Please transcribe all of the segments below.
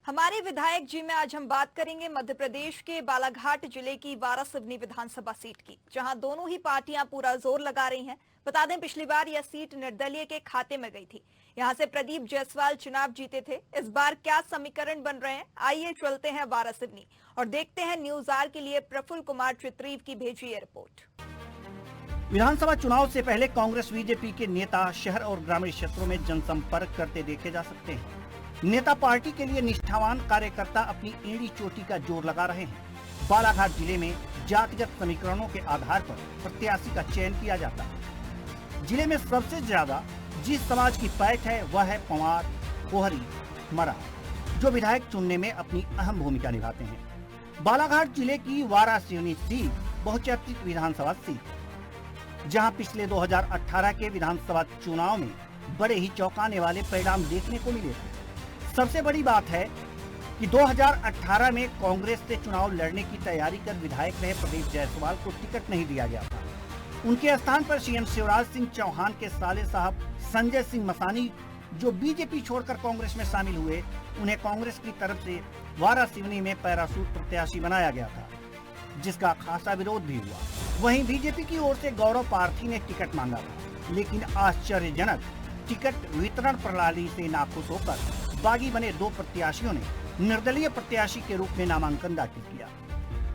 हमारे विधायक जी में आज हम बात करेंगे मध्य प्रदेश के बालाघाट जिले की वारासिवनी विधानसभा सीट की, जहां दोनों ही पार्टियां पूरा जोर लगा रही हैं। बता दें, पिछली बार यह सीट निर्दलीय के खाते में गई थी। यहां से प्रदीप जायसवाल चुनाव जीते थे। इस बार क्या समीकरण बन रहे हैं, आइए चलते हैं वारासिवनी और देखते हैं न्यूज आर के लिए प्रफुल्ल कुमार चित्रीव की भेजी ये रिपोर्ट। विधानसभा चुनाव से पहले कांग्रेस बीजेपी के नेता शहर और ग्रामीण क्षेत्रों में जनसंपर्क करते देखे जा सकते हैं। नेता पार्टी के लिए निष्ठावान कार्यकर्ता अपनी एड़ी चोटी का जोर लगा रहे हैं। बालाघाट जिले में जातिगत समीकरणों के आधार पर प्रत्याशी का चयन किया जाता है। जिले में सबसे ज्यादा जिस समाज की पैठ है वह है पंवार, कोहरी, मरार, जो विधायक चुनने में अपनी अहम भूमिका निभाते हैं। बालाघाट जिले की वारासिवनी सीट बहुचर्चित विधानसभा सीट, जहां पिछले 2018 के विधानसभा चुनाव में बड़े ही चौंकाने वाले परिणाम देखने को मिले थे। सबसे बड़ी बात है कि 2018 में कांग्रेस से चुनाव लड़ने की तैयारी कर विधायक रहे प्रदीप जायसवाल को टिकट नहीं दिया गया था। उनके स्थान पर सीएम शिवराज सिंह चौहान के साले साहब संजय सिंह मसानी, जो बीजेपी छोड़कर कांग्रेस में शामिल हुए, उन्हें कांग्रेस की तरफ से वारासिवनी में पैराशूट प्रत्याशी बनाया गया था, जिसका खासा विरोध भी हुआ। वहीं बीजेपी की ओर से गौरव पार्थी ने टिकट मांगा था, लेकिन आश्चर्यजनक टिकट वितरण प्रणाली से नाखुश होकर बागी बने दो प्रत्याशियों ने निर्दलीय प्रत्याशी के रूप में नामांकन दाखिल किया।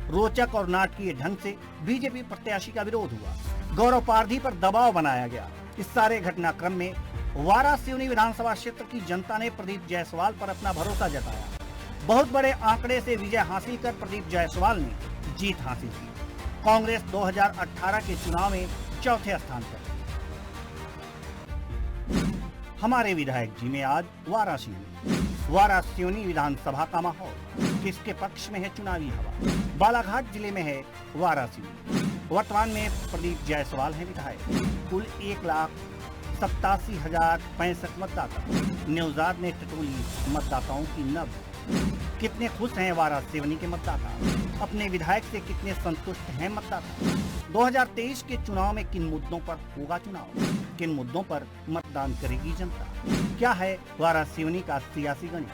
रोचक और नाटकीय ढंग से बीजेपी प्रत्याशी का विरोध हुआ। गौरव पार्थी पर दबाव बनाया गया। इस सारे घटनाक्रम में वारासिवनी विधानसभा क्षेत्र की जनता ने प्रदीप जायसवाल पर अपना भरोसा jataया। बहुत बड़े आंकड़े से विजय हासिल कर प्रदीप जायसवाल ने जीत हासिल की। कांग्रेस 2018 के चुनाव में चौथे स्थान पर। हमारे विधायक जी में आज वारासिवनी विधानसभा का माहौल किसके पक्ष में है चुनावी हवा। बालाघाट जिले में है वारासिवनी। वर्तमान में प्रदीप जायसवाल है विधायक। कुल 1,87,065 मतदाता। न्यूज़ाद ने टटोली मतदाताओं की नब्ज। कितने खुश हैं वारासिवनी के मतदाता, अपने विधायक से कितने संतुष्ट हैं मतदाता। 2023 के चुनाव में किन मुद्दों पर होगा चुनाव, किन मुद्दों पर मतदान करेगी जनता। क्या है वारासिवनी का सियासी गणित,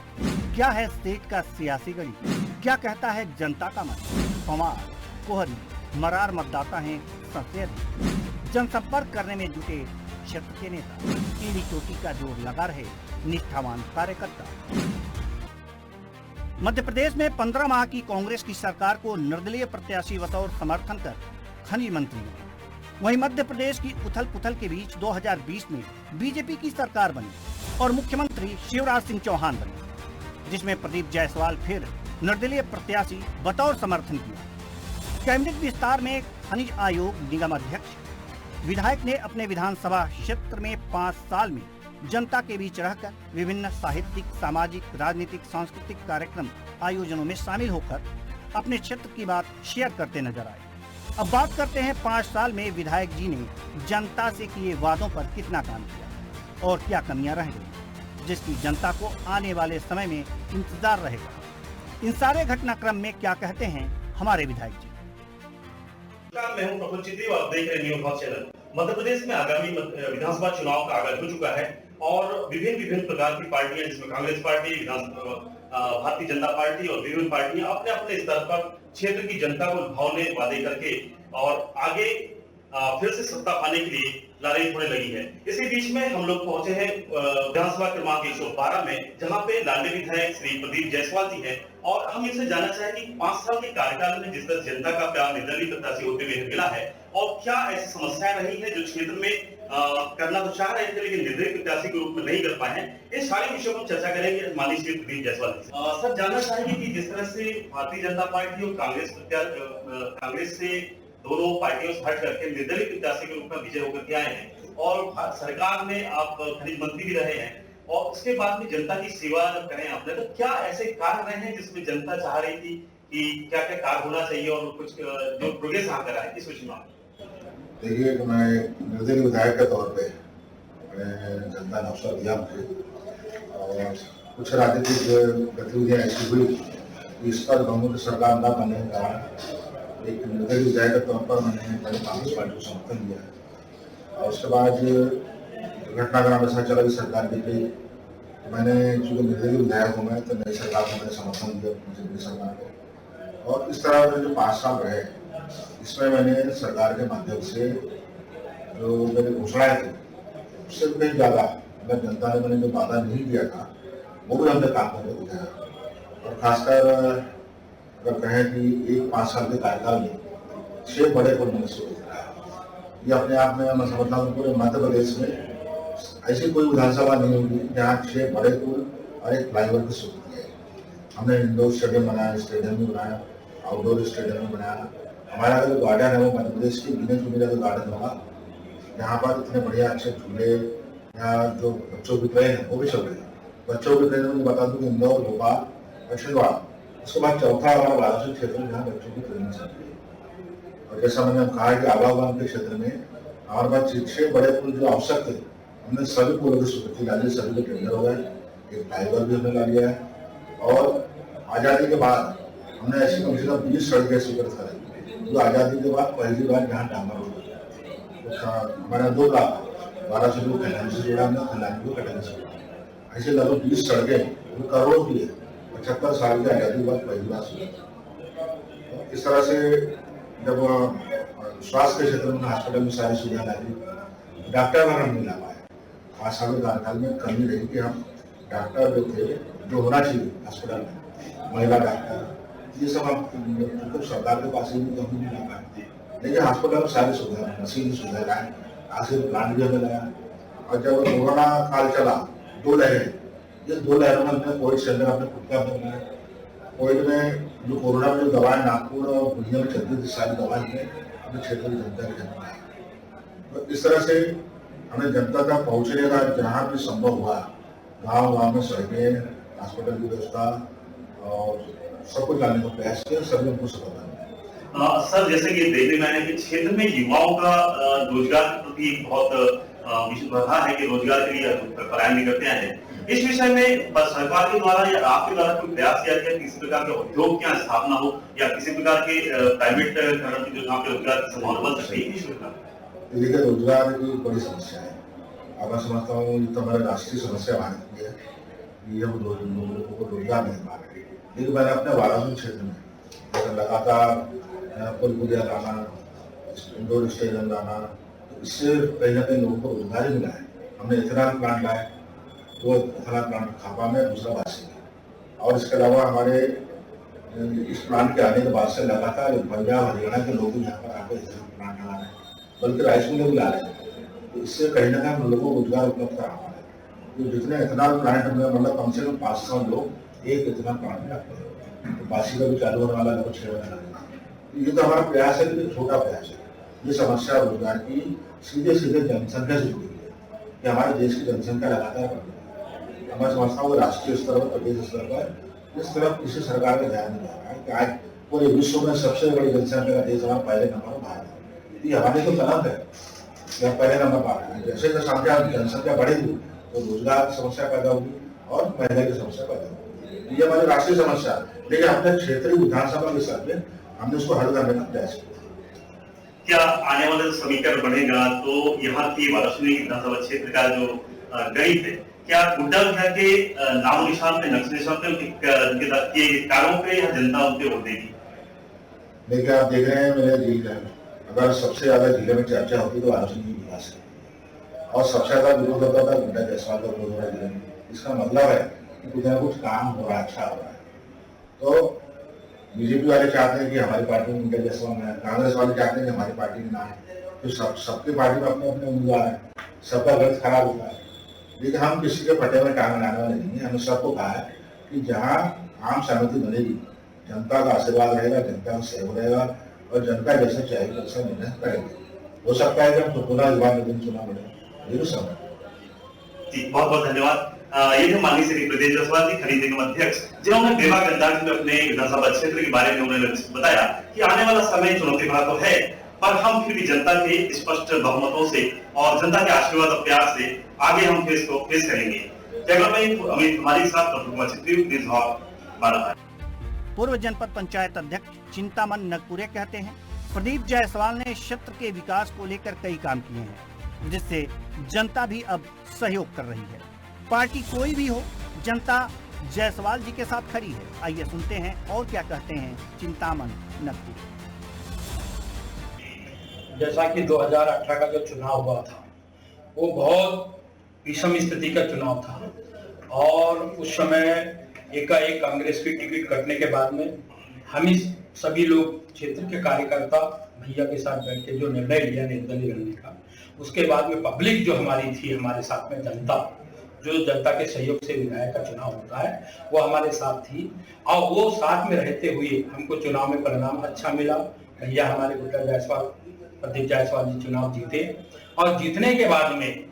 क्या है स्टेट का सियासी गणित, क्या कहता है जनता का मन। पंवार, कोहरी, मरार मतदाता हैं सबसे अधिक। जनसंपर्क करने में जुटे क्षेत्र के नेता, एड़ी चोटी का जोर लगा रहे निष्ठावान कार्यकर्ता। मध्य प्रदेश में 15 माह की कांग्रेस की सरकार को निर्दलीय प्रत्याशी बतौर समर्थन कर खनिज मंत्री बने। वहीं मध्य प्रदेश की उथल पुथल के बीच 2020 में बीजेपी की सरकार बनी और मुख्यमंत्री शिवराज सिंह चौहान बने, जिसमें प्रदीप जायसवाल फिर निर्दलीय प्रत्याशी बतौर समर्थन किया। कैबिनेट विस्तार में खनिज आयोग निगम अध्यक्ष विधायक ने अपने विधानसभा क्षेत्र में 5 साल में जनता के बीच रहकर विभिन्न साहित्यिक, सामाजिक, राजनीतिक, सांस्कृतिक कार्यक्रम आयोजनों में शामिल होकर अपने क्षेत्र की बात शेयर करते नजर आए। अब बात करते हैं 5 साल में विधायक जी ने जनता से किए वादों पर कितना काम किया और क्या कमियां रह गई, जिसकी जनता को आने वाले समय में इंतजार रहेगा। इन सारे घटनाक्रम में क्या कहते हैं हमारे विधायक जी। मैं हूं प्रफुल्ल चित्रीव, आप देख रहे हैं न्यूज़ चैनल। मध्य प्रदेश में आगामी विधानसभा चुनाव का आगाज हो चुका है और विभिन्न प्रकार की पार्टियां, जिसमें कांग्रेस पार्टी, भारतीय जनता पार्टी और विभिन्न पार्टियां अपने अपने स्तर पर क्षेत्र की जनता को भावने वादे करके और आगे फिर से सत्ता पाने के लिए लड़ाई होने लगी है। इसी बीच में हम लोग पहुंचे हैं विधानसभा क्रमांक 112 में, जहां पे लाडले विधायक श्री प्रदीप जायसवाल जी हैं और हम इनसे जानना चाहें कि 5 साल के कार्यकाल में जिस तरह जनता का प्यार निर्दलीय प्रत्याशी होते हुए मिला है और क्या ऐसी समस्याएं रही है जो क्षेत्र में करना तो चाह रहे थे लेकिन निर्दलीय प्रत्याशी के रूप में नहीं कर पाए हैं। इस सारे विषयों पर चर्चा करेंगे माननीय श्री प्रदीप जायसवाल जी से। सर, जानना चाहेंगे कि जिस तरह से भारतीय जनता पार्टी और कांग्रेस से दोनों पार्टियों से हट करके निर्दलीय प्रत्याशी के रूप में विजय होकर के आए हैं और सरकार में आप खनिज मंत्री भी रहे हैं और उसके बाद में जनता की सेवा जब करें आपने, तो क्या ऐसे कार्य रहे हैं जिसमें जनता चाह रही थी कि क्या क्या कार्य होना चाहिए और कुछ जो प्रोग्रेस यहाँ करा है, इस विषय में? देखिए, मैं निर्दलीय विधायक के तौर पे जनता ने अवसर दिया मुझे और कुछ राजनीतिक गतिविधियां ऐसी हुई इस पर बहुमत सरकार न बनने के कारण एक निर्दलीय विधायक के तौर पर मैंने पहले कांग्रेस पार्टी को समर्थन दिया है और उसके बाद घटनाक्रम ऐसा चला कि सरकार गिर गई मैंने चूंकि निर्दलीय विधायक हूँ मैं, तो नई सरकार को मैंने समर्थन दिया बीजेपी सरकार को। और इस तरह के जो 5 साल रहे, इसमें मैंने सरकार के माध्यम से जो मेरी घोषणाएं थी उससे भी कहीं ज्यादा, अगर जनता ने मैंने जो वादा नहीं किया था वो भी हमने काम करके दिखाया। और खासकर अगर कहें कि एक 5 साल के कार्यकाल में 6 बड़े पुल मैंने शुरू किया, ये अपने आप में मैं समझता हूँ पूरे मध्य प्रदेश में ऐसी कोई विधानसभा नहीं होगी जहाँ 6 बड़े पुल और एक फ्लाईओवर की शुरू की है। हमने इंडोर स्टेडियम बनाया, स्टेडियम भी बनाया, आउटडोर स्टेडियम भी बनाया। हमारा जो गार्डन है वो मध्य प्रदेश की गिने चुने का गार्डन होगा, यहाँ पर इतने बढ़िया अच्छे झूले, यहाँ जो बच्चों की ट्रेन है वो भी चल रही है। बच्चों की ट्रेन में बता दूं कि इंदौर, भोपाल और छिंदवाड़ा, उसके बाद चौथा हमारा वाराणसी क्षेत्र में जहाँ बच्चों की ट्रेनिंग चल रही है। और जैसा मैंने कहा कि आवागमन के क्षेत्र में हमारे पास 6 बड़े पुल जो आवश्यक थे, हमने सभी पुलों की स्वीकृति ला ली, सभी के टेंडर हो गए, एक फ्लाईओवर भी हमने ला लिया है। और आज़ादी के बाद हमने ऐसी कम से कम 20 सड़कें स्वीकृत कराई जो आज़ादी के बाद पहली बार यहाँ डामर हो गई। हमारा 2 लाख 1200 लोग खैलानी से जुड़ा, हमने खैलानी को कटने से जुड़ा। ऐसे लगभग 20 सड़कें जो करोड़ों की है, 75 साल की आज़ादी के बाद पहली बार शुरू। इस तरह से जब स्वास्थ्य के क्षेत्र में हॉस्पिटल में सारी सुविधा लाई, डॉक्टर अगर हम नहीं ला पाए, 5 साल के कार्यकाल में कमी रही कि हम डॉक्टर जो थे जो होना चाहिए हॉस्पिटल में, महिला डॉक्टर, ये सब हम सरकार के पास ही कमी नहीं ला पाए। लेकिन हॉस्पिटल में सारी सुविधा, मशीन सुविधा लाए, ऑक्सीजन प्लांट भी हमें लाया। और जब कोरोना काल चला, 2 लहरें, ये 2 लहरों में हमने कोविड सेंटर अपने खुद का बनाया। कोविड में जो कोरोना में जो दवाएं नागपुर और दुनिया में चलती थी, सारी दवाएं हमने अपने क्षेत्र की जनता के लिए बनाई। तो इस तरह से हमें जनता तक पहुंचने का जहाँ भी संभव हुआ, गाँव में सड़कें, हॉस्पिटल की व्यवस्था और सब कुछ लाने का प्रयास किया, सभी हमको सफलता मिली। सर, जैसे कि देखने में आया कि क्षेत्र में युवाओं का रोजगार के प्रति बहुत विश्वास है कि रोजगार के लिए पलायन भी करते हैं। इस विषय में सरकार के द्वारा या आपके द्वारा कोई प्रयास किया गया किसी प्रकार के उद्योग की स्थापना हो या किसी प्रकार के प्राइवेट करण की जो जहाँ पे रोजगार की संभावना बन सकती है? देखिए, रोजगार की बड़ी समस्या है। अब मैं समझता हूँ ये तो हमारी राष्ट्रीय समस्या भारत की है कि हम लोगों को रोजगार नहीं पा रहे। लेकिन मैंने अपने वाराणसी क्षेत्र में लगातार पुल पुलिया लाना, इंडोर स्टेडियम लाना, तो इससे कहीं ना कहीं लोगों को रोजगार ही मिला है। हमने इथेनॉल प्लांट लाए, 2 इथेनॉल प्लांट खापा में, दूसरा वासी में। और इसके अलावा हमारे इस प्लांट के आने के बाद से लगातार पंजाब हरियाणा के लोग यहाँ पर आकर इथेनॉल प्लांट लगा रहे हैं, बल्कि राइस मिलें भी ला रहे हैं। तो इससे कहीं ना कहीं हम लोगों को रोजगार उपलब्ध करा रहा है। तो जितने इथेनॉल प्लांट हमने, मतलब कम से कम 500 लोग एक इथेनॉल प्लांट में आते हैं। तो बासी का भी चालू होने वाला है, 6 महीने। ये तो हमारा प्रयास है, लेकिन छोटा प्रयास है। ये समस्या रोजगार की सीधे सीधे जनसंख्या से जुड़ी है कि हमारे देश की जनसंख्या लगातार बढ़ रही है। मैं समझता हूँ राष्ट्रीय स्तर पर, प्रदेश स्तर पर इस तरफ किसी सरकार का ध्यान नहीं जा रहा है कि आज पूरे विश्व में सबसे बड़ी जनसंख्या का देश हमारा पहले नंबर पर भारत है। ये हमारी तो तलब है कि हम पहले नंबर पर आ रहे हैं। जैसे जनसंख्या बढ़ेगी तो रोजगार की समस्या पैदा होगी और महंगाई की समस्या पैदा होगी। ये हमारी राष्ट्रीय समस्या है, लेकिन अपने क्षेत्रीय विधानसभा के साथ में हमने उसको हल करने का प्रयास किया। क्या आने वाला समीकरण बढ़ेगा तो यहाँ की वाराणसी विधानसभा क्षेत्र का जो गरीब है, क्या गुड्डा विधायक के नाम निशान पे, नक्शे निशान पे कारों पे या जनता उनके वोट देगी? देखिए, आप देख रहे हैं मेरे जिले का, अगर सबसे ज्यादा जिले में चर्चा होती तो वाराणसी की विकास है, और सबसे ज्यादा विरोध होता था गुड्डा जायसवाल का विरोध हो रहा है जिले में। इसका मतलब है कि कुछ ना कुछ काम हो रहा है, अच्छा हो रहा है। तो बीजेपी वाले चाहते हैं कि हमारी पार्टी में गुड्डा जायसवाल ना है, कांग्रेस वाले चाहते हैं कि हमारी पार्टी में ना है। तो सबकी पार्टी में अपने अपने उम्मीदवार है, सबका गलत खराब होता है। लेकिन हम किसी के फटे में टांग लाने वाले नहीं है। हमने सबको कहा है कि जहाँ आम सहमति बनेगी, जनता का आशीर्वाद रहेगा, जनता का सहयोग रहेगा और जनता जैसा चाहेगी वैसा निर्णय करेंगे। हो सकता है कि हम पुनः इस बार निर्वाचन चुनाव लड़े, ये समय। जी, बहुत बहुत धन्यवाद। ये थे माननीय श्री ब्रजेश जायसवाल जी, खनिज निगम अध्यक्ष, जिन्होंने बेबाक अंदाज में अपने विधानसभा क्षेत्र के बारे में उन्होंने बताया कि आने वाला समय चुनौती भरा तो है, पर हम फिर भी जनता के स्पष्ट बहुमतों से और जनता के आशीर्वाद और प्यार से आगे हम फेस करेंगे। अमित हमारे साथ पूर्व जनपद पंचायत अध्यक्ष चिंतामन नगपुरे कहते हैं, प्रदीप जायसवाल ने क्षेत्र के विकास को लेकर कई काम किए हैं, जिससे जनता भी अब सहयोग कर रही है। पार्टी कोई भी हो, जनता जायसवाल जी के साथ खड़ी है। आइए सुनते हैं और क्या कहते हैं चिंतामन नकवी। जैसा कि 2018 का जो चुनाव हुआ था वो बहुत विषम स्थिति का चुनाव था और उस समय एकाएक कांग्रेस की टिकट कटने के बाद में हम ही सभी लोग क्षेत्र के कार्यकर्ता भैया के साथ बैठ के जो निर्णय लिया निर्दलीय लड़ने का, उसके बाद में पब्लिक जो हमारी थी, हमारे साथ में जनता, जो जनता के सहयोग से विधायक का चुनाव होता है, वो हमारे साथ थी और वो साथ में रहते हुए हमको चुनाव में परिणाम अच्छा मिला। भैया हमारे गुड्डा जायसवाल, प्रदीप जायसवाल जी चुनाव जीते और जीतने के बाद में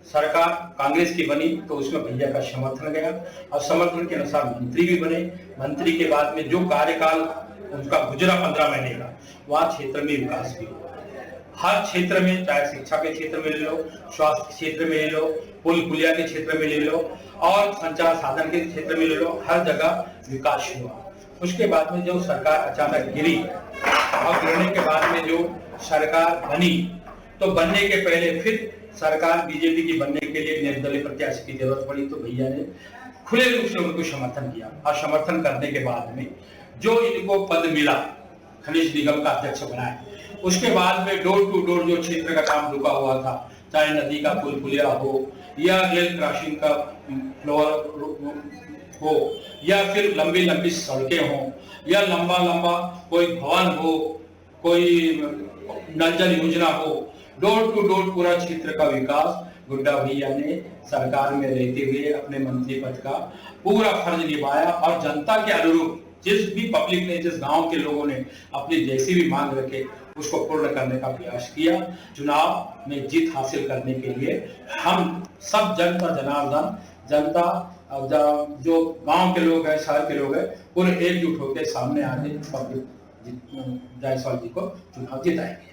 सरकार कांग्रेस की बनी तो उसमें भैया का समर्थन गया और समर्थन के अनुसार मंत्री भी बने। मंत्री के बाद में जो कार्यकाल उनका गुजरा 15 महीने का, वहाँ क्षेत्र में विकास भी हुआ। हर क्षेत्र में, चाहे शिक्षा के क्षेत्र में ले लो, स्वास्थ्य के क्षेत्र में ले लो, पुल पुलिया के क्षेत्र में ले लो और संचार साधन के क्षेत्र में ले लो, हर जगह विकास हुआ। उसके बाद में जो सरकार अचानक गिरी और गिरने के बाद में जो सरकार बनी, तो बनने के पहले फिर सरकार बीजेपी की बनने के लिए निर्दलीय प्रत्याशी की जरूरत पड़ी, तो भैया ने खुले रूप से उनको समर्थन किया और समर्थन करने के बाद में जो इनको पद मिला, खनिज निगम का अध्यक्ष बनाए, उसके बाद में डोर टू डोर जो क्षेत्र का काम रुका हुआ था, चाहे नदी का पुल पुलिया हो या रेल क्रॉसिंग का फ्लोर हो या फिर लंबी लंबी सड़कें हो या लंबा लंबा कोई भवन हो, कोई नल जल योजना हो, डोर टू डोर पूरा क्षेत्र का विकास गुड्डा भैया ने सरकार में रहते हुए अपने मंत्री पद का पूरा फर्ज निभाया और जनता के अनुरूप जिस भी पब्लिक ने, जिस गांव के लोगों ने अपनी जैसी भी मांग रखे उसको पूर्ण करने का प्रयास किया। चुनाव में जीत हासिल करने के लिए हम सब जनता जनार्दन, जनता जो गांव के लोग हैं, शहर के लोग हैं, पूरे एकजुट होकर सामने आके पब्लिक जायसवाल जी को चुनाव जिताएंगे।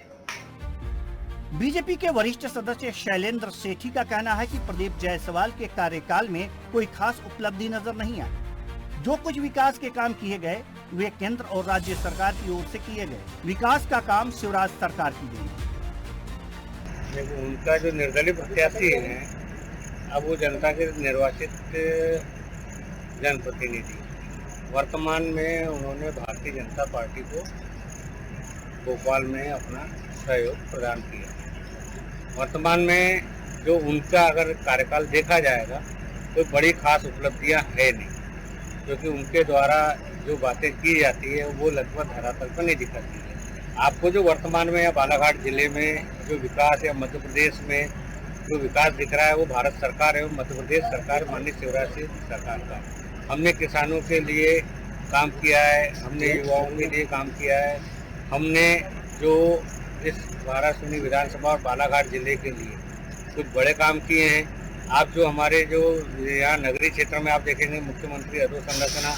बीजेपी के वरिष्ठ सदस्य शैलेंद्र सेठी का कहना है कि प्रदीप जायसवाल के कार्यकाल में कोई खास उपलब्धि नजर नहीं आई। जो कुछ विकास के काम किए गए वे केंद्र और राज्य सरकार की ओर से किए गए। विकास का काम शिवराज सरकार की गई। उनका जो निर्दलीय प्रत्याशी है, अब वो जनता के निर्वाचित जनप्रतिनिधि, वर्तमान में उन्होंने भारतीय जनता पार्टी को भोपाल में अपना सहयोग प्रदान किया। वर्तमान में जो उनका अगर कार्यकाल देखा जाएगा तो बड़ी खास उपलब्धियां है नहीं, क्योंकि उनके द्वारा जो बातें की जाती है वो लगभग धरातल पर नहीं दिखाती है। आपको जो वर्तमान में या बालाघाट जिले में जो विकास या मध्य प्रदेश में जो विकास दिख रहा है वो भारत सरकार एवं मध्य प्रदेश सरकार माननीय शिवराज सिंह सरकार का। हमने किसानों के लिए काम किया है, हमने युवाओं के लिए काम किया है, हमने जो इस वाराणसी विधानसभा और बालाघाट जिले के लिए कुछ बड़े काम किए हैं। आप जो हमारे जो यहाँ नगरीय क्षेत्र में आप देखेंगे, मुख्यमंत्री अधोसंरचना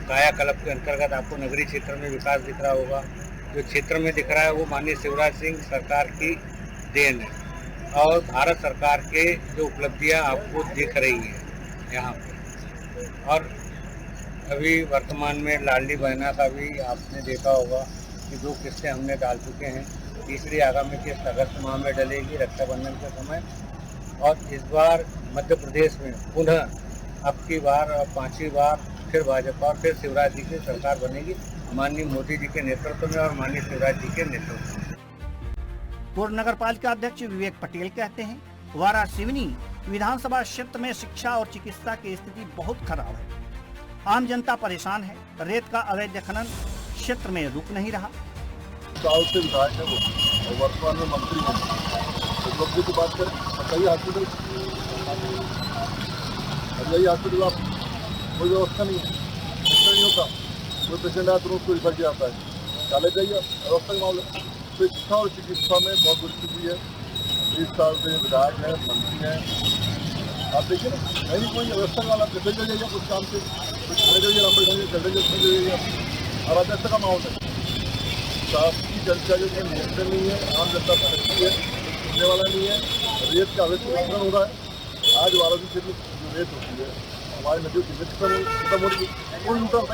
कायाकल्प के अंतर्गत आपको नगरीय क्षेत्र में विकास दिख रहा होगा। जो क्षेत्र में दिख रहा है वो माननीय शिवराज सिंह सरकार की देन है और भारत सरकार के जो उपलब्धियाँ आपको दिख रही है यहाँ पे। और अभी वर्तमान में लाडली बहना का भी आपने देखा होगा कि 2 किस्तें हमने डाल चुके हैं। तीसरी आगामी किस्त अगस्त माह में डलेगी रक्षाबंधन के समय। और इस बार मध्य प्रदेश में पुनः अब की बार 5वीं बार फिर भाजपा और फिर शिवराज जी की सरकार बनेगी, माननीय मोदी जी के नेतृत्व में और माननीय शिवराज जी के नेतृत्व में। पूर्व नगर पालिका अध्यक्ष विवेक पटेल कहते हैं, वाराणसी विधानसभा क्षेत्र में शिक्षा और चिकित्सा की स्थिति बहुत खराब है। आम जनता परेशान है। रेत का अवैध खनन क्षेत्र में रुक नहीं रहा। साल से विधायक है वो और वर्तमान में मंत्री हैं। उपलब्धि की बात करें, कई हॉस्पिटल आप कोई व्यवस्था नहीं है, नहीं होता। कोई पेशेंट आया तो उसको रिफर किया जाता है, चले जाइए व्यवस्था के मामले। शिक्षा और चिकित्सा में बहुत बुरी स्थिति है। 20 साल से विधायक है, मंत्री हैं, आप देखिए ना, नहीं कोई व्यवस्था वाला कैसे चल जाइए कुछ काम से, कुछ चले जाइए लंबे ढंगे चले जाइए और अध्यक्ष का माहौल है। साफ की चर्चा जो है नियंत्रण नहीं है, आम जनता भटकती है, सुनने वाला नहीं है। रेत का अवैध खनन हो रहा है। आज वाराणसी क्षेत्र में जो रेत होती है हमारी नदियों की खत्म हो रही है। कौन लूट रहा है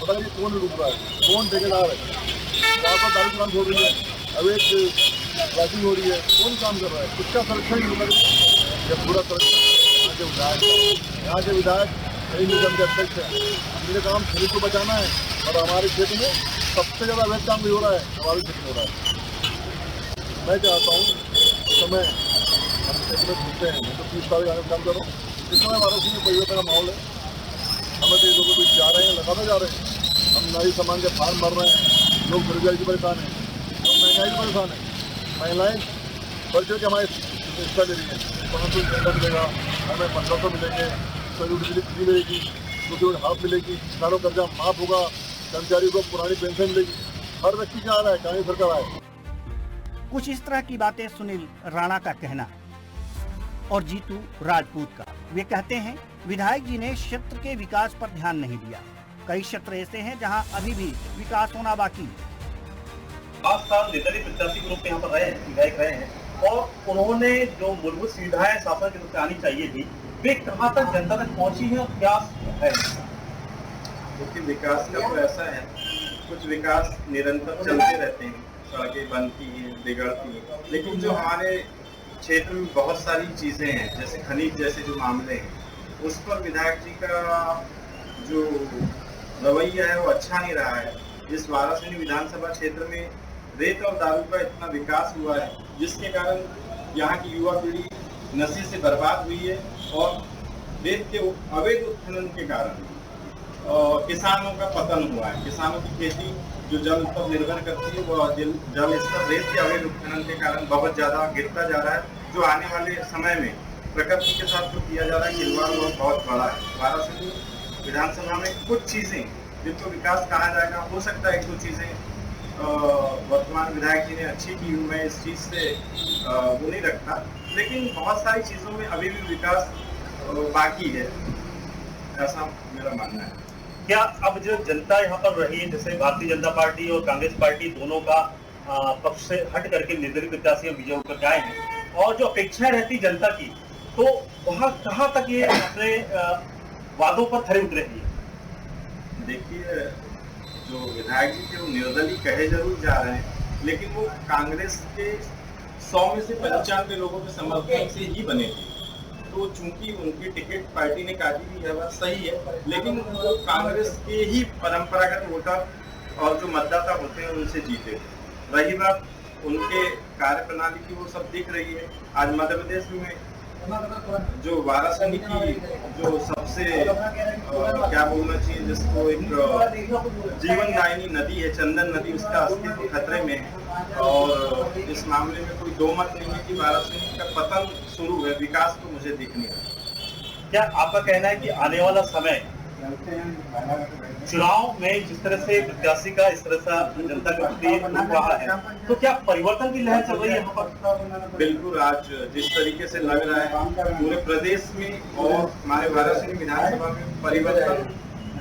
पता नहीं, कौन लूट रहा है, कौन ठेकेदार है, वहाँ पर दारू दुकान हो रही है, अवैध क्रॉसिंग हो रही है, कौन काम कर रहा है, उसका संरक्षण नहीं होगा। जब पूरा संरक्षण यहाँ के विधायक खनिज निगम के अध्यक्ष हैं। मेरे काम खनिज को बचाना है और हमारे क्षेत्र में सबसे ज़्यादा अवैध काम भी हो रहा है, हमारे क्षेत्र में हो रहा है। मैं चाहता हूँ इस समय हम क्षेत्र में घूमते हैं, मैं तो 30 साल का काम कर रहा हूँ। इस समय वाराणसी में परिवर्तन का माहौल है, हमें तो लोगों को जा रहे हैं, लगातार जा रहे हैं। हम नारी सामान के फार्म भर रहे हैं, लोग बेरोजगारी से परेशान हैं, लोग महंगाई से परेशान हैं, महिलाएं बढ़ चढ़ के हमारे हिस्सा ले रही हैं। 500 सिलेंडर मिलेगा, हमें 1500 मिलेंगे, बिजली फ्री मिलेगी, दूसरी हाफ मिलेगी, किसानों का कर्जा माफ होगा, कर्मचारियों को पुरानी पेंशन मिलेगी। हर व्यक्ति का आ रहा है, कांग्रेस सरकार आए। कुछ इस तरह की बातें सुनील राणा का कहना है और जीतू राजपूत का। वे कहते हैं विधायक जी ने क्षेत्र के विकास पर ध्यान नहीं दिया। कई क्षेत्र ऐसे हैं जहां अभी भी विकास होना बाकी है। 5 साल निर्दलीय प्रत्याशी के रूप में यहाँ पर रहे हैं, विधायक रहे हैं, और उन्होंने जो मूलभूत सुविधाएं शासन के रूप में आनी चाहिए थी, वे कहाँ तक जनता तक पहुंची है और क्या है? क्योंकि विकास का तो ऐसा है, कुछ विकास निरंतर चलते रहते हैं, सड़कें बनती हैं, बिगड़ती हैं, लेकिन जो हमारे क्षेत्र में बहुत सारी चीज़ें हैं, जैसे खनिज जैसे जो मामले हैं, उस पर विधायक जी का जो रवैया है वो अच्छा नहीं रहा है। इस वाराणसी विधानसभा क्षेत्र में रेत और दारू का इतना विकास हुआ है, जिसके कारण यहाँ की युवा पीढ़ी नशे से बर्बाद हुई है, और रेत के अवैध उत्खनन के कारण किसानों का पतन हुआ है। किसानों की खेती जो जल पर निर्भर करती है, वो जल स्तर रेत के अवैध उत्खनन के कारण बहुत ज़्यादा गिरता जा रहा है, जो आने वाले समय में प्रकृति के साथ जो किया जा रहा है खिलवाड़ वो बहुत बड़ा है। वाराणसी विधानसभा में कुछ चीज़ें जिनको विकास कहा जाएगा, हो सकता है 1-2 चीज़ें वर्तमान विधायक जी ने अच्छी की, मैं इस चीज़ से वो नहीं रखता, लेकिन बहुत सारी चीज़ों में अभी भी विकास बाकी है, ऐसा मेरा मानना है। क्या अब जो जनता यहाँ पर रही है, जैसे भारतीय जनता पार्टी और कांग्रेस पार्टी दोनों का पक्ष से हट करके निर्दलीय प्रत्याशी विजय होकर गए हैं, और जो अपेक्षाएं रहती जनता की, तो वहाँ कहाँ तक ये अपने वादों पर खरे उतरे हैं? देखिए, जो विधायक जी थे वो निर्दलीय कहे जरूर जा रहे हैं, लेकिन वो कांग्रेस के 100 में से 95 लोगों के समर्थन से ही बने थे। तो चूंकि उनकी टिकट पार्टी ने काटी भी है, बात सही है, लेकिन वो कांग्रेस के ही परंपरागत वोटर और जो मतदाता होते हैं उनसे जीते। रही बात उनके कार्य प्रणाली की, वो सब दिख रही है। आज मध्य प्रदेश में जो वाराणसी की जो सबसे क्या बोलना चाहिए, जिसको एक जीवनदायिनी नदी है, चंदन नदी, उसका अस्तित्व खतरे में है, और इस मामले में कोई दो मत नहीं है कि वाराणसी का पतन शुरू है। विकास तो मुझे दिख नहीं रहा। क्या आपका कहना है कि आने वाला समय चुनाव में जिस तरह से प्रत्याशी का इस तरह से जनता के प्रति रूप रहा है, तो क्या परिवर्तन की लहर चल रही है यहाँ पर? बिल्कुल, आज जिस तरीके से लग रहा है पूरे प्रदेश में और हमारे वाराणसी विधानसभा में परिवर्तन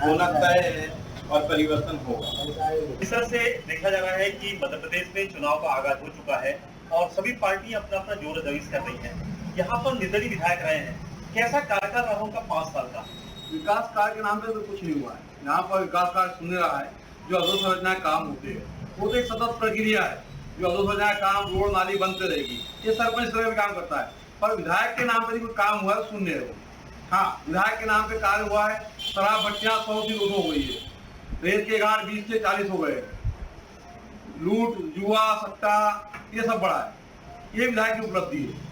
होना तय है और परिवर्तन होगा। इस तरह से देखा जा रहा है कि मध्य प्रदेश में चुनाव का आगाज हो चुका है और सभी पार्टियां अपना अपना जोर अजमाइश कर रही हैं। यहाँ पर निर्दलीय विधायक रहे हैं, कैसा कार्यकाल रहा उनका 5 साल का? विकास कार्य के नाम पे तो कुछ नहीं हुआ है। यहाँ पर विकास कार्य सुन रहा है, जो अधोसंरचनाएं काम होते हैं, वो तो एक सतत प्रक्रिया है। जो अधोसंरचनाएं काम, रोड नाली बनते रहेगी, ये सरपंच स्तर पे काम करता है, पर विधायक के नाम पर कोई काम हुआ है सुन रहे हो। हाँ, विधायक के नाम पे कार्य हुआ है, शराब भट्टियां 100 से 200 हो गई है, रेत के गाड़ 20 से 40 हो गए, लूट जुआ सट्टा ये सब बड़ा है, ये विधायक की उपलब्धि है।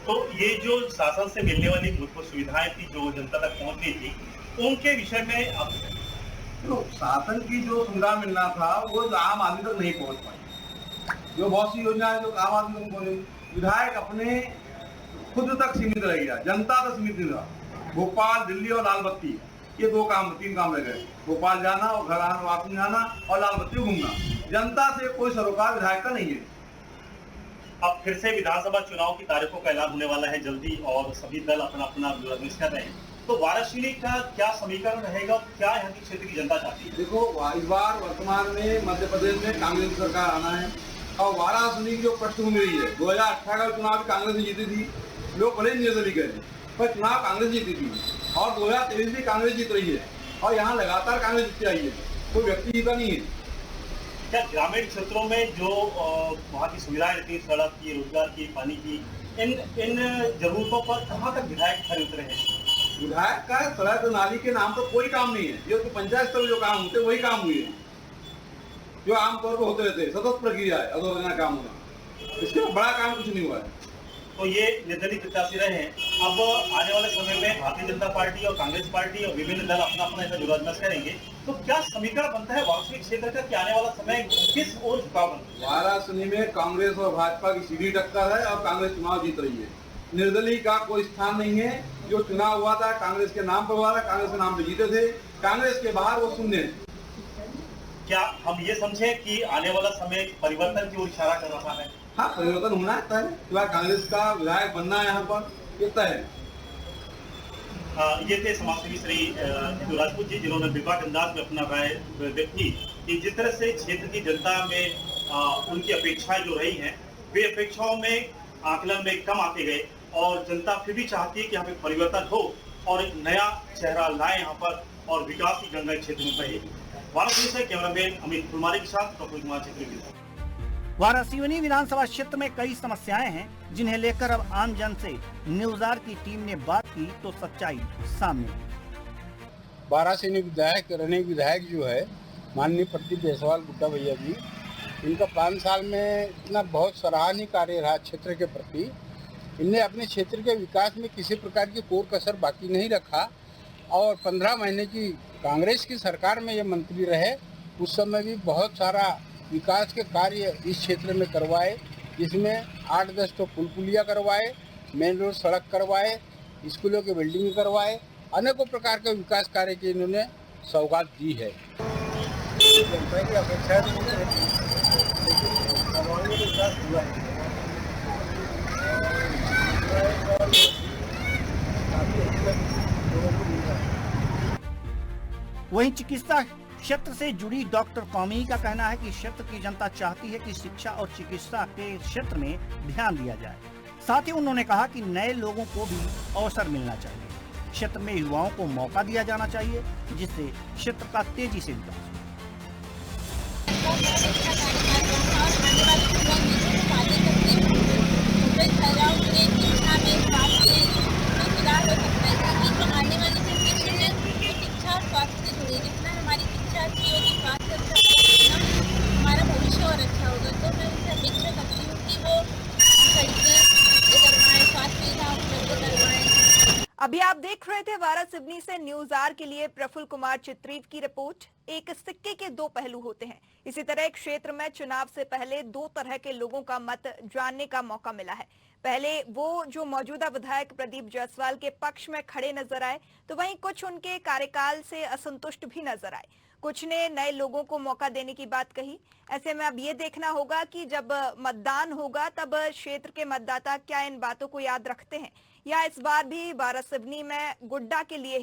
तो ये जो शासन से मिलने वाली मूलभूत सुविधाएं थी जो जनता तक पहुंचनी थी, उनके विषय में अब तो शासन की जो सुविधा मिलना था वो आम आदमी तक नहीं पहुंच पाई। जो बहुत सी योजना है जो आम आदमी तक पहुंचे, विधायक अपने खुद तक सीमित रह गया, जनता तक सीमित नहीं रहा। भोपाल, दिल्ली और लाल बत्ती, ये 3 काम रह गए। भोपाल जाना और घर आना, वापस जाना और लाल बत्ती घूमना। जनता से कोई सरोकार विधायक का नहीं है। अब फिर से विधानसभा चुनाव की तारीखों का ऐलान होने वाला है जल्दी, और सभी दल अपना अपना अजमाइश कर रहे हैं। तो वाराणसी का क्या समीकरण रहेगा, क्या यहाँ की क्षेत्र की जनता चाहती है? देखो, इस बार वर्तमान में मध्य प्रदेश में कांग्रेस सरकार आना है, और वाराणसी की जो पृष्ठभूमि रही है, 2018 का चुनाव भी कांग्रेस ने जीती थी। लोग भले निर्दलीय गए थे, पर चुनाव कांग्रेस जीती थी, और 2023 भी कांग्रेस जीत रही है, और यहाँ लगातार कांग्रेस जीतती आई है, कोई व्यक्ति जीता नहीं है। क्या ग्रामीण क्षेत्रों में जो वहाँ की सुविधाएं रहती है, सड़क की, रोजगार की, पानी की, इन जरूरतों पर कहाँ तक विधायक खड़े उतरे हैं? विधायक का सड़क नाली के नाम पर कोई काम नहीं है। ये तो पंचायत स्तर जो काम होते वही काम हुए हैं जो आमतौर पर होते रहते हैं। सतत प्रक्रिया है अधोसंरचना काम होना, इसके बड़ा काम कुछ नहीं हुआ है। तो ये निर्दलीय प्रत्याशी रहे हैं। अब आने वाले समय में भारतीय जनता पार्टी और कांग्रेस पार्टी और विभिन्न दल अपना अपना ऐसा जुराजमस करेंगे, तो क्या समीकरण बनता है वास्तविक क्षेत्र का कि आने वाला समय किस ओर झुकाव बनता है? वाराणसी में कांग्रेस और भाजपा की सीधी टक्कर है और कांग्रेस चुनाव जीत रही है। निर्दलीय का कोई स्थान नहीं है। जो चुनाव हुआ था कांग्रेस के नाम पर हुआ था, कांग्रेस के नाम पर जीते थे। कांग्रेस के बाहर वो शून्य है। क्या हम ये समझे कि आने वाला समय परिवर्तन की ओर इशारा कर रहा है? हाँ, परिवर्तन होना है। कांग्रेस का विधायक बनना है यहाँ पर, ये तय है। ये थे समाजसेवी श्री हिंदू राजपूत जी, जिन्होंने विवाद अंदाज में अपना राय व्यक्त की कि जिस तरह से क्षेत्र की जनता में उनकी अपेक्षाएं जो रही हैं, वे अपेक्षाओं में आकलन में कम आते गए और जनता फिर भी चाहती है कि यहाँ पे परिवर्तन हो और एक नया चेहरा लाए यहाँ पर और विकास की गंगा क्षेत्र में बहेगी। वाराणसी से कैमरामैन अमित कुमारी के साथ प्रफुल्ल कुमार चित्री। वाराणसी विधानसभा क्षेत्र में कई समस्याएं हैं जिन्हें लेकर अब आम जन से न्यूज़ार की टीम ने बात की तो सच्चाई सामने आई। वाराणसी विधायक जो है माननीय प्रदीप जायसवाल गुड्डा भैया जी, इनका 5 साल में इतना बहुत सराहनीय कार्य रहा क्षेत्र के प्रति। इनने अपने क्षेत्र के विकास में किसी प्रकार की कोर कसर बाकी नहीं रखा और 15 महीने की कांग्रेस की सरकार में ये मंत्री रहे, उस समय भी बहुत सारा विकास के कार्य इस क्षेत्र में करवाए, जिसमें 8-10 तो पुल पुलिया करवाए, मेन रोड सड़क करवाए, स्कूलों की बिल्डिंग करवाए, अनेकों प्रकार के विकास कार्य की इन्होंने सौगात दी है। जनता की अपेक्षा तो नहीं रहती, लेकिन करवाने का विकास हुआ है। वहीं चिकित्सा क्षेत्र से जुड़ी डॉक्टर कौमी का कहना है कि क्षेत्र की जनता चाहती है कि शिक्षा और चिकित्सा के क्षेत्र में ध्यान दिया जाए। साथ ही उन्होंने कहा कि नए लोगों को भी अवसर मिलना चाहिए, क्षेत्र में युवाओं को मौका दिया जाना चाहिए, जिससे क्षेत्र का तेजी से विकास हमारी शिक्षा अच्छी होगी, स्वास्थ्य अच्छा होगा, हमारा भविष्य और अच्छा होगा। तो मैं उनसे अपेक्षा करती हूँ कि वो सड़कें करवाएं, स्वास्थ्य सुविधा उपलब्ध करवाएं। अभी आप देख रहे थे वाराणसी से न्यूज़ार के लिए प्रफुल्ल कुमार चित्रीव की रिपोर्ट। एक सिक्के के दो पहलू होते हैं। इसी तरह क्षेत्र में चुनाव से पहले दो तरह के लोगों का मत जानने का मौका मिला है। पहले वो जो मौजूदा विधायक प्रदीप जायसवाल के पक्ष में खड़े नजर आए, तो वहीं कुछ उनके कार्यकाल से असंतुष्ट भी नजर आए। कुछ ने नए लोगों को मौका देने की बात कही। ऐसे में अब ये देखना होगा कि जब मतदान होगा तब क्षेत्र के मतदाता क्या इन बातों को याद रखते हैं या इस बार भी वाराणसी में गुड्डा के लिए